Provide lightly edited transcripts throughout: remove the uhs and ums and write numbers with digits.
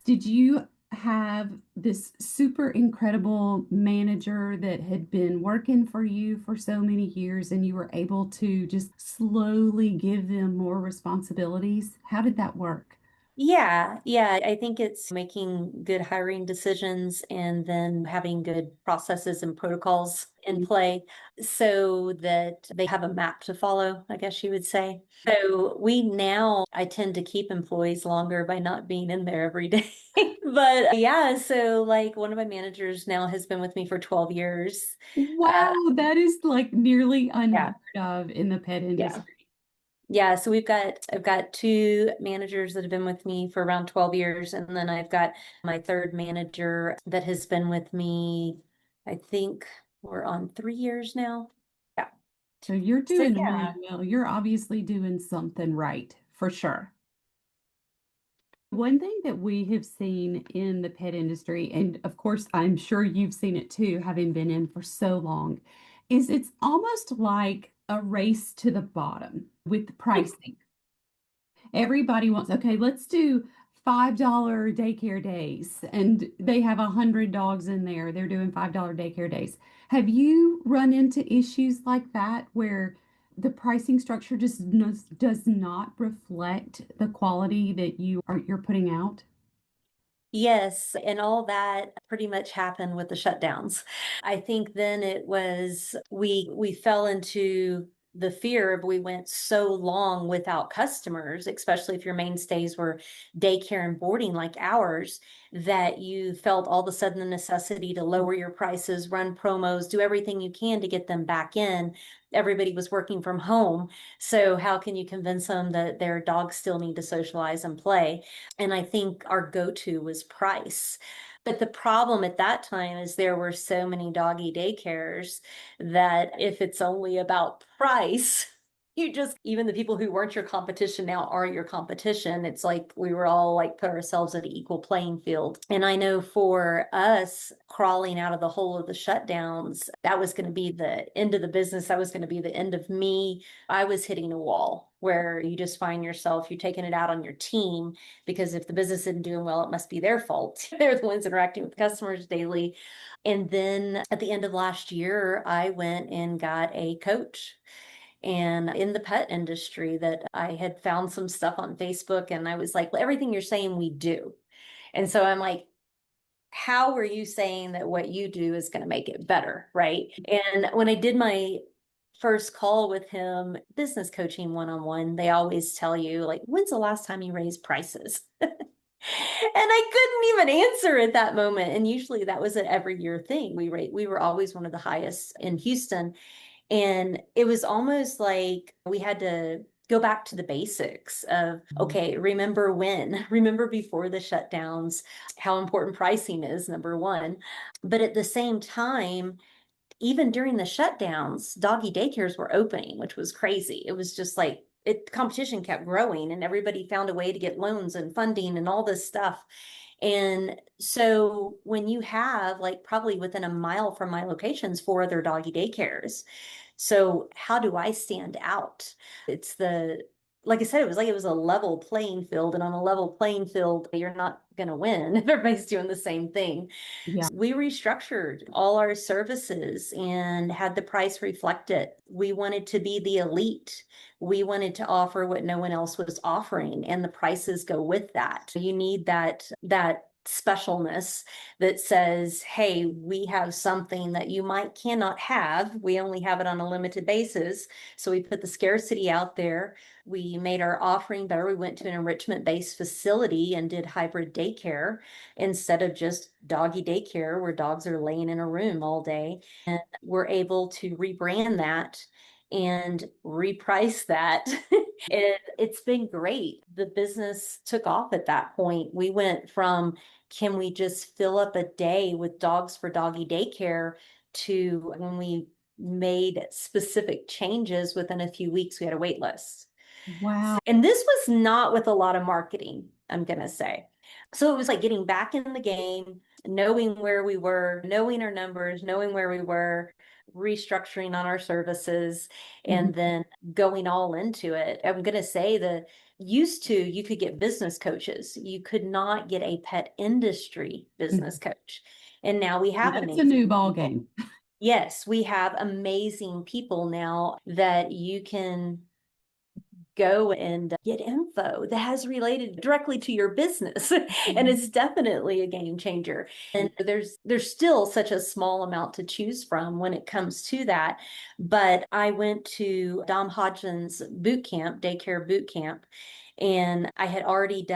Did you have this super incredible manager that had been working for you for so many years and you were able to just slowly give them more responsibilities? How did that work? Yeah. I think it's making good hiring decisions and then having good processes and protocols in play so that they have a map to follow, I guess you would say. So I tend to keep employees longer by not being in there every day. But yeah, so like one of my managers now has been with me for 12 years. Uh, Wow, that is like nearly unheard yeah, of in the pet yeah. industry. Yeah, so I've got two managers that have been with me for around 12 years, and then I've got my third manager that has been with me, I think we're on 3 years now. Yeah. So you're So doing really yeah. well. You're obviously doing something right, for sure. One thing that we have seen in the pet industry, and of course, I'm sure you've seen it too, having been in for so long, is it's almost like a race to the bottom with the pricing. Everybody wants, okay, let's do $5 daycare days, and they have 100 dogs in there. They're doing $5 daycare days. Have you run into issues like that where the pricing structure just does not reflect the quality that you're putting out? Yes, and all that pretty much happened with the shutdowns. I think then it was we fell into the fear of we went so long without customers, especially if your mainstays were daycare and boarding like ours, that you felt all of a sudden the necessity to lower your prices, run promos, do everything you can to get them back in. Everybody was working from home. So how can you convince them that their dogs still need to socialize and play? And I think our go-to was price. But the problem at that time is there were so many doggy daycares that if it's only about price, even the people who weren't your competition now are your competition. It's like we were all like put ourselves at an equal playing field. And I know for us crawling out of the hole of the shutdowns, that was going to be the end of the business. That was going to be the end of me. I was hitting a wall where you just find yourself, you're taking it out on your team because if the business isn't doing well, it must be their fault. They're the ones interacting with customers daily. And then at the end of last year, I went and got a coach and in the pet industry that I had found some stuff on Facebook and I was like, well, everything you're saying we do. And so I'm like, how are you saying that what you do is going to make it better? Right. And when I did my first call with him, business coaching one on one, they always tell you, like, when's the last time you raised prices? And I couldn't even answer at that moment. And usually that was an every year thing. We were always one of the highest in Houston. And it was almost like we had to go back to the basics of, okay, remember when, remember before the shutdowns, how important pricing is, number one. But at the same time, even during the shutdowns, doggy daycares were opening, which was crazy. It was just like competition kept growing and everybody found a way to get loans and funding and all this stuff. And so when you have like probably within a mile from my locations, four other doggy daycares. So how do I stand out? It's like I said, it was a level playing field. And on a level playing field, you're not going to win if everybody's doing the same thing. Yeah. We restructured all our services and had the price reflect it. We wanted to be the elite. We wanted to offer what no one else was offering, and the prices go with that. You need that specialness that says, hey, we have something that you might cannot have. We only have it on a limited basis. So we put the scarcity out there. We made our offering better. We went to an enrichment-based facility and did hybrid daycare instead of just doggy daycare where dogs are laying in a room all day. And we're able to rebrand that and reprice that. It's been great. The business took off at that point. We went from can we just fill up a day with dogs for doggy daycare to when we made specific changes within a few weeks, we had a wait list. Wow. And this was not with a lot of marketing, I'm going to say. So it was like getting back in the game, knowing where we were, knowing our numbers, knowing where we were. restructuring on our services Mhm. and then going all into it. I'm going to say that used to you could get business coaches. You could not get a pet industry business Mhm. coach. And now we have That's a amazing new ball people. game. Yes, we have amazing people now that you can go and get info that has related directly to your business. And Mhm. it's definitely a game changer. And there's still such a small amount to choose from when it comes to that. But I went to Dom Hodgson's boot camp, daycare boot camp, and I had already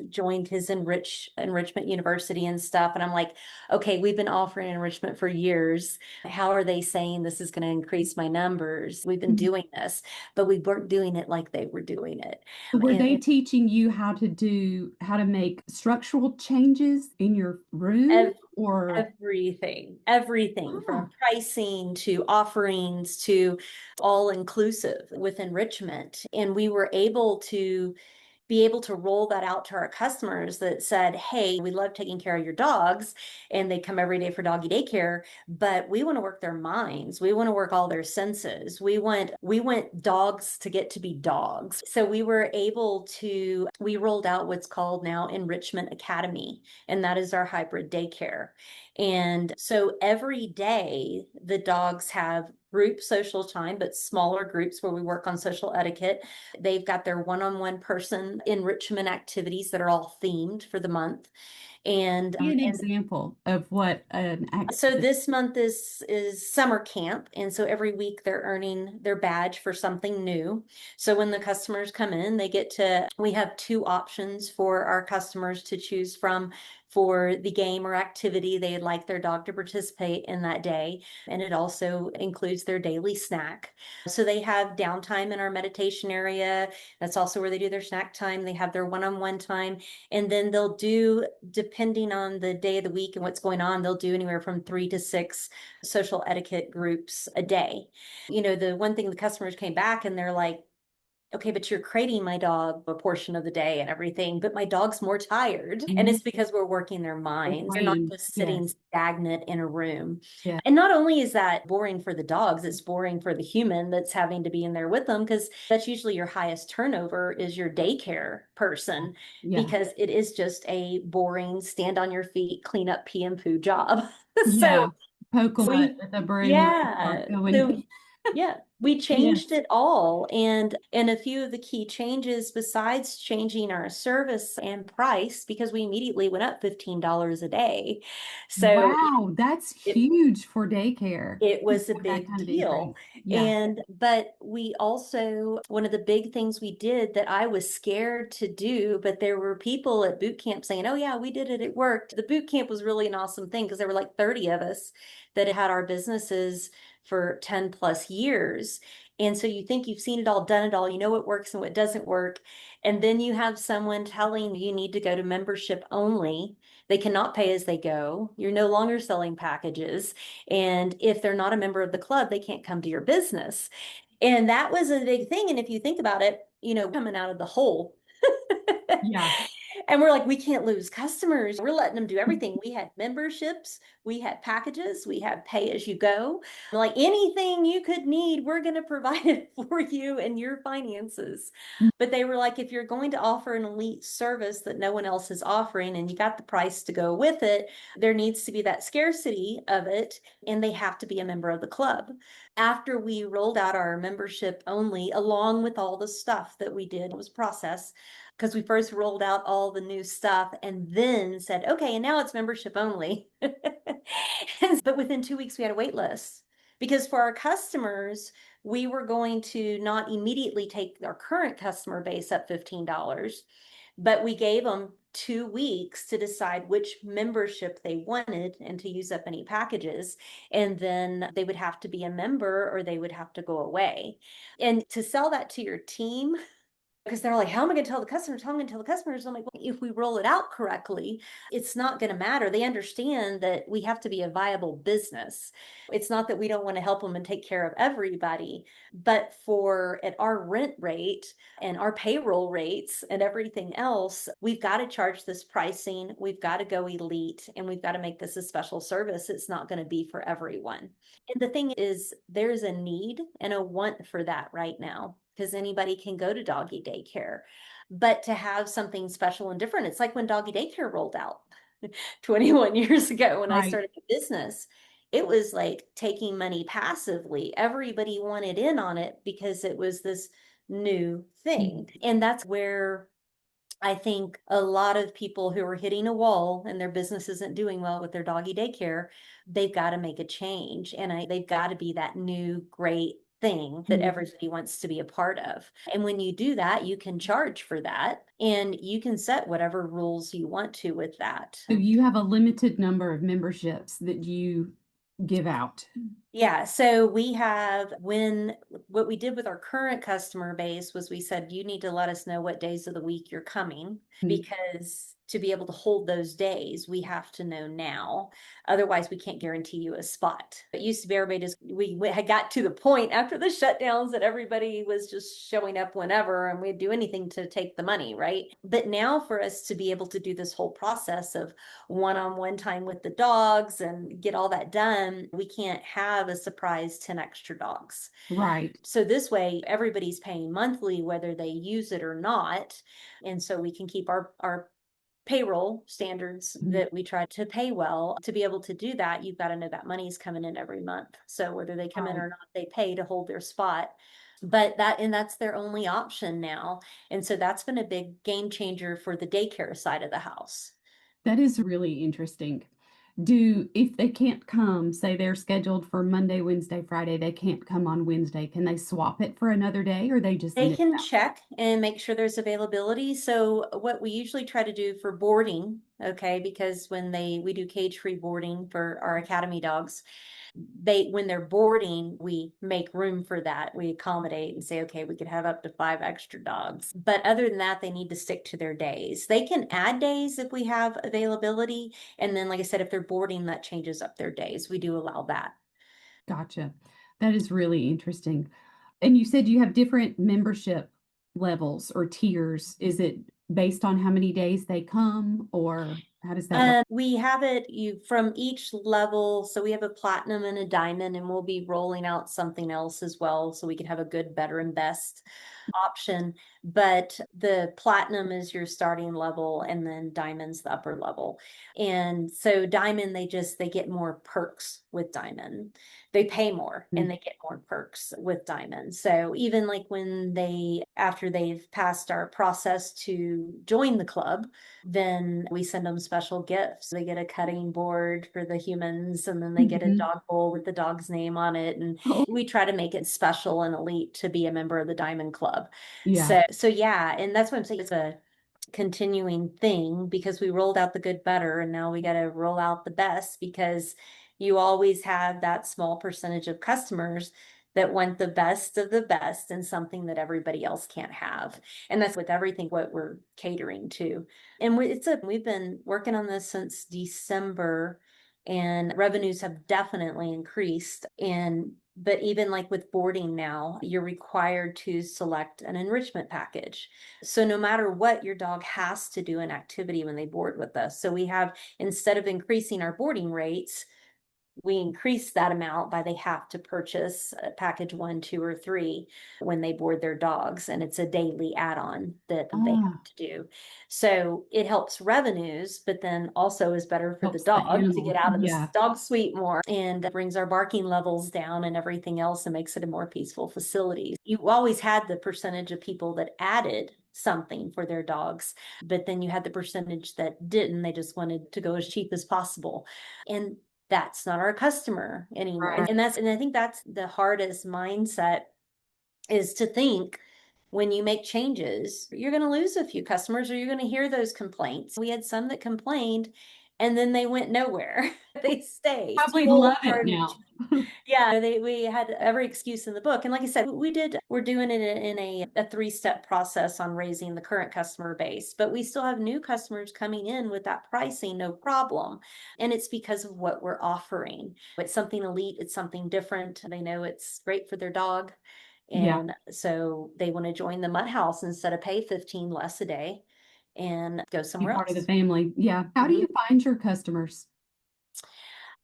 joined his enrichment university and stuff. And I'm like, okay, we've been offering enrichment for years. How are they saying this is going to increase my numbers? We've been Mhm. doing this, but we weren't doing it like they were doing it. Were And they teaching you how to make structural changes in your room ev- or? everything Ah, from pricing to offerings to all inclusive with enrichment. And we were able to be able to roll that out to our customers that said, hey, we love taking care of your dogs and they come every day for doggy daycare, but we want to work their minds. We want to work all their senses. We want dogs to get to be dogs. So we rolled out what's called now Enrichment Academy, and that is our hybrid daycare. And so every day the dogs have group social time, but smaller groups where we work on social etiquette. They've got their one-on-one person enrichment activities that are all themed for the month. And be an example of what an so activity. this month is summer camp, and so every week they're earning their badge for something new. So when the customers come in, we have two options for our customers to choose from for the game or activity they'd like their dog to participate in that day. And it also includes their daily snack. So they have downtime in our meditation area. That's also where they do their snack time. They have their one-on-one time. And then they'll do, depending on the day of the week and what's going on, they'll do anywhere from 3 to 6 social etiquette groups a day. The one thing the customers came back and they're like, okay, but you're crating my dog a portion of the day and everything, but my dog's more tired. And Mhm. it's because we're working their Their minds. They're not brain. just sitting Yes. stagnant in a room. Yeah. And not only is that boring for the dogs, it's boring for the human that's having to be in there with them because that's usually your highest turnover is your daycare person Yeah. because it is just a boring stand on your feet, clean up pee and poo job. So Yeah. Poke them we, with a broom and start yeah. going. So yeah, we changed Yes. it all. And a few of the key changes besides changing our service and price, because we immediately went up $15 a day. So Wow, that's it huge for daycare it to was a have that big kind of deal. increase. Yeah. But we also, one of the big things we did that I was scared to do, but there were people at boot camp saying, oh, yeah, we did it. It worked. The boot camp was really an awesome thing because there were like 30 of us that had our businesses for 10 plus years. And so you think you've seen it all, done it all, you know what works and what doesn't work. And then you have someone telling you need to go to membership only. They cannot pay as they go. You're no longer selling packages. And if they're not a member of the club, they can't come to your business. And that was a big thing. And if you think about it, coming out of the hole. Yeah. And we're like, we can't lose customers. We're letting them do everything. We had memberships, we had packages, we had pay as you go. Like anything you could need, we're going to provide it for you and your finances. But they were like, if you're going to offer an elite service that no one else is offering and you got the price to go with it, there needs to be that scarcity of it, and they have to be a member of the club. After we rolled out our membership only, along with all the stuff that we did, it was process because we first rolled out all the new stuff and then said, okay, and now it's membership only. But within 2 weeks, we had a wait list because for our customers, we were going to not immediately take our current customer base up $15, but we gave them 2 weeks to decide which membership they wanted and to use up any packages. And then they would have to be a member or they would have to go away. And to sell that to your team, because they're like, how am I going to tell the customers? How am I going to tell the customers? I'm like, well, if we roll it out correctly, it's not going to matter. They understand that we have to be a viable business. It's not that we don't want to help them and take care of everybody, but for at our rent rate and our payroll rates and everything else, we've got to charge this pricing. We've got to go elite and we've got to make this a special service. It's not going to be for everyone. And the thing is, there's a need and a want for that right now because anybody can go to doggy daycare. But to have something special and different, it's like when doggy daycare rolled out 21 years ago when I Right. started the business. It was like taking money passively. Everybody wanted in on it because it was this new thing. And that's where I think a lot of people who are hitting a wall and their business isn't doing well with their doggy daycare, they've got to make a change. And they've got to be that new great thing that Mhm. everybody wants to be a part of. And when you do that, you can charge for that and you can set whatever rules you want to with that. So you have a limited number of memberships that you give out. Yeah, so we have when what we did with our current customer base was we said you need to let us know what days of the week you're coming Mm. because to be able to hold those days, we have to know now. Otherwise, we can't guarantee you a spot. It used to be everybody just had got to the point after the shutdowns that everybody was just showing up whenever and we'd do anything to take the money, right? But now for us to be able to do this whole process of one-on-one time with the dogs and get all that done, we can't have a surprise 10 extra dogs. Right. So this way, everybody's paying monthly, whether they use it or not. And so we can keep our payroll standards Mhm. that we try to pay well. To be able to do that, you've got to know that money's coming in every month. So whether they come in Right. or not, they pay to hold their spot. But that's their only option now. And so that's been a big game changer for the daycare side of the house. That is really interesting. If they can't come, say they're scheduled for Monday, Wednesday, Friday, they can't come on Wednesday, can they swap it for another day or they just They miss can out? check and make sure there's availability. So what we usually try to do for boarding, okay, because we do cage-free boarding for our academy dogs, when they're boarding, we make room for that. We accommodate and say, okay, we could have up to 5 extra dogs. But other than that, they need to stick to their days. They can add days if we have availability. And then, like I said, if they're boarding, that changes up their days. We do allow that. Gotcha. That is really interesting. And you said you have different membership levels or tiers. Is it based on how many days they come, or how does that work? We have it you from each level. So we have a platinum and a diamond, and we'll be rolling out something else as well. So we can have a good, better, and best option. But the platinum is your starting level, and then diamond's the upper level. And so diamond, they get more perks with diamond. They pay more and Mm. they get more perks with diamond. So even like when after they've passed our process to join the club, then we send them special gifts. They get a cutting board for the humans, and then they get a Mhm. dog bowl with the dog's name on it. And Oh, we try to make it special and elite to be a member of the Diamond Club. yeah. So yeah, and that's what I'm saying. It's a continuing thing because we rolled out the good, better, and now we got to roll out the best because you always have that small percentage of customers that want the best of the best and something that everybody else can't have. And that's with everything what we're catering to. And we've been working on this since December and revenues have definitely increased. But even like with boarding now, you're required to select an enrichment package. So no matter what, your dog has to do an activity when they board with us. So instead of increasing our boarding rates, we increase that amount by they have to purchase package 1, 2, or 3 when they board their dogs. And it's a daily add-on that they have Ah, to do. So it helps revenues, but then also is better for the helps the dog to animal. get out of the Yeah. dog suite more and brings our barking levels down and everything else and makes it a more peaceful facility. You always had the percentage of people that added something for their dogs, but then you had the percentage that didn't. They just wanted to go as cheap as possible. And that's not our customer anymore. Right. And I think that's the hardest mindset is to think when you make changes, you're going to lose a few customers or you're going to hear those complaints. We had some that complained and then they went nowhere. They stayed. Probably Full love it charge. now. Yeah, we had every excuse in the book. And like I said, we're doing it in a three-step process on raising the current customer base, but we still have new customers coming in with that pricing, no problem. And it's because of what we're offering. It's something elite, it's something different. They know it's great for their dog. Yeah, And so they want to join the Mutt House instead of pay 15 less a day and go be somewhere part of the else. family. Yeah. How do Mhm. you find your customers?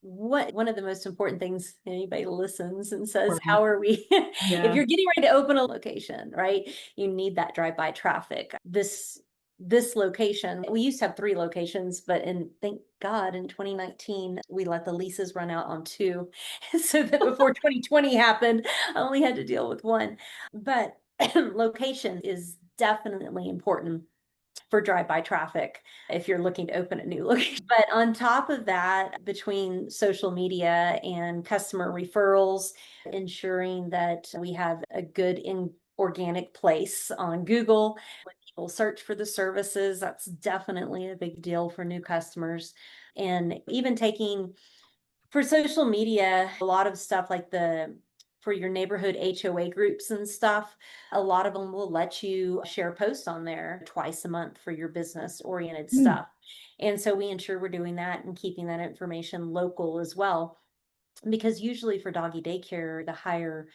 What one of the most important things, anybody listens and says, Word. how are we if Yeah. you're getting ready to open a location, right? You need that drive-by traffic. This location, we used to have three locations, but in thank God in 2019 we let the leases run out on two. So that before 2020 happened, I only had to deal with one. But location is definitely important for drive-by traffic if you're looking to open a new location. But on top of that, between social media and customer referrals, ensuring that we have a good organic place on Google when people search for the services, that's definitely a big deal for new customers. And even taking for social media, a lot of stuff like the for your neighborhood HOA groups and stuff, a lot of them will let you share posts on there twice a month for your business oriented Mm. stuff. And so we ensure we're doing that and keeping that information local as well. Because usually for doggy daycare, the higher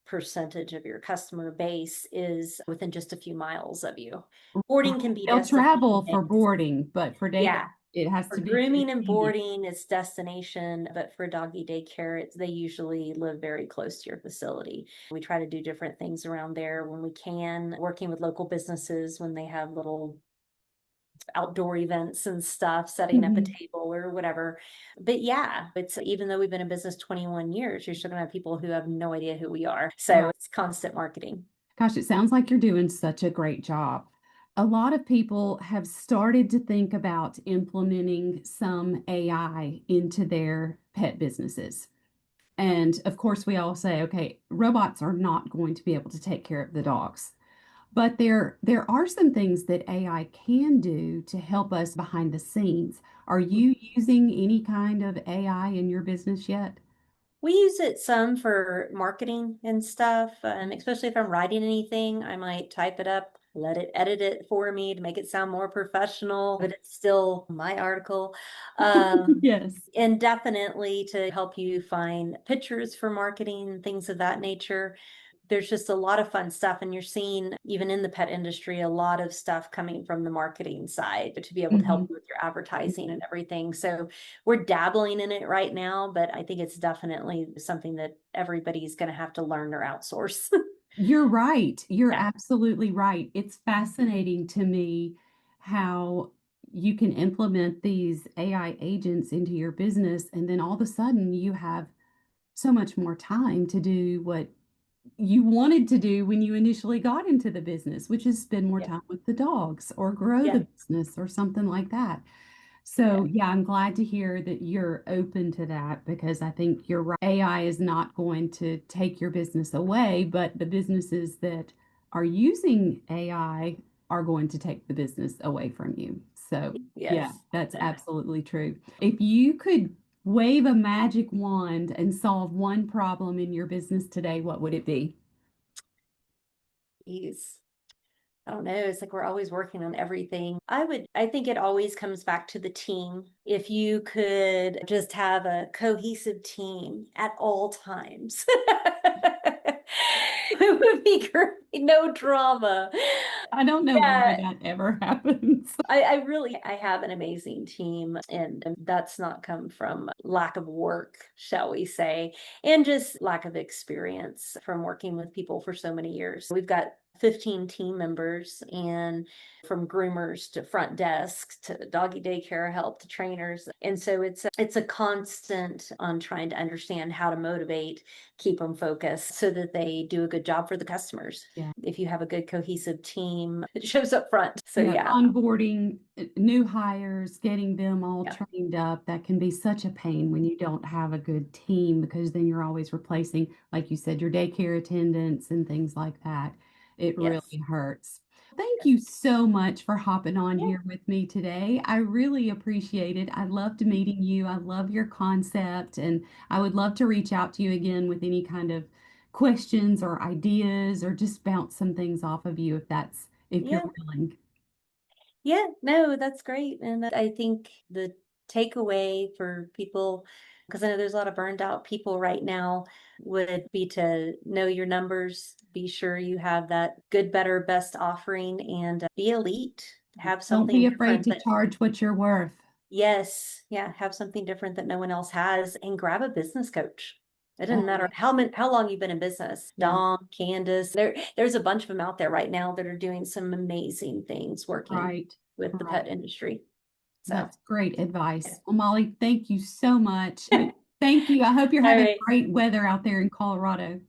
percentage of your customer base is within just a few miles of you. Right. Boarding can be They'll just a few travel for days. boarding, but for daycare, Yeah, it has for to be grooming and convenient. boarding, it's destination, but for doggy daycare, they usually live very close to your facility. We try to do different things around there when we can, working with local businesses when they have little outdoor events and stuff, setting up a Mhm. table or whatever. But yeah, it's even though we've been in business 21 years, you're still gonna have people who have no idea who we are. So Right. it's constant marketing. Gosh, it sounds like you're doing such a great job. A lot of people have started to think about implementing some AI into their pet businesses. And of course, we all say, okay, robots are not going to be able to take care of the dogs. But there are some things that AI can do to help us behind the scenes. Are you using any kind of AI in your business yet? We use it some for marketing and stuff, especially if I'm writing anything, I might type it up, let it edit it for me to make it sound more professional, but it's still my article. Yes. And definitely to help you find pictures for marketing, things of that nature. There's just a lot of fun stuff, and you're seeing, even in the pet industry, a lot of stuff coming from the marketing side to be able to help Mhm. you with your advertising and everything. So we're dabbling in it right now, but I think it's definitely something that everybody's going to have to learn or outsource. You're right. You're Yeah. absolutely right. It's fascinating to me how you can implement these AI agents into your business, and then all of a sudden you have so much more time to do what you wanted to do when you initially got into the business, which is spend more Yeah. time with the dogs or grow Yeah. the business or something like that. Yeah. So, yeah, I'm glad to hear that you're open to that because I think you're right. AI is not going to take your business away, but the businesses that are using AI are going to take the business away from you. So, yeah, Yes. that's absolutely true. If you could wave a magic wand and solve one problem in your business today, what would it be? Geez. I don't know. It's like we're always working on everything. I think it always comes back to the team. If you could just have a cohesive team at all times, it would be great. No drama. I don't know why Yeah, that ever happens. I really I have an amazing team, and that's not come from lack of work, shall we say, and just lack of experience from working with people for so many years. We've got 15 team members, and from groomers to front desk to doggy daycare help to trainers. And so it's a constant on trying to understand how to motivate, keep them focused so that they do a good job for the customers. Yeah. If you have a good cohesive team, it shows up front. So Yeah, yeah. onboarding new hires, getting them all Yeah. trained up, that can be such a pain when you don't have a good team because then you're always replacing, like you said, your daycare attendants and things like that. It Yes. really hurts. Thank you so much for hopping on Yeah, here with me today. I really appreciate it. I loved meeting you. I love your concept, and I would love to reach out to you again with any kind of questions or ideas or just bounce some things off of you if you're yeah. willing. Yeah, no, that's great. And I think the takeaway for people, because I know there's a lot of burned out people right now, would be to know your numbers, be sure you have that good, better, best offering, and be elite. Have Don't be something afraid different to that, charge what you're worth. yes, yeah, have something different that no one else has, and grab a business coach. It doesn't Oh, matter yes. how long you've been in business. Yeah, Dom, Candace, there's a bunch of them out there right now that are doing some amazing things working right. with the Right. pet industry. So, That's great advice. Well, Molly, thank you so much. Thank you. I hope you're all having right. great weather out there in Colorado.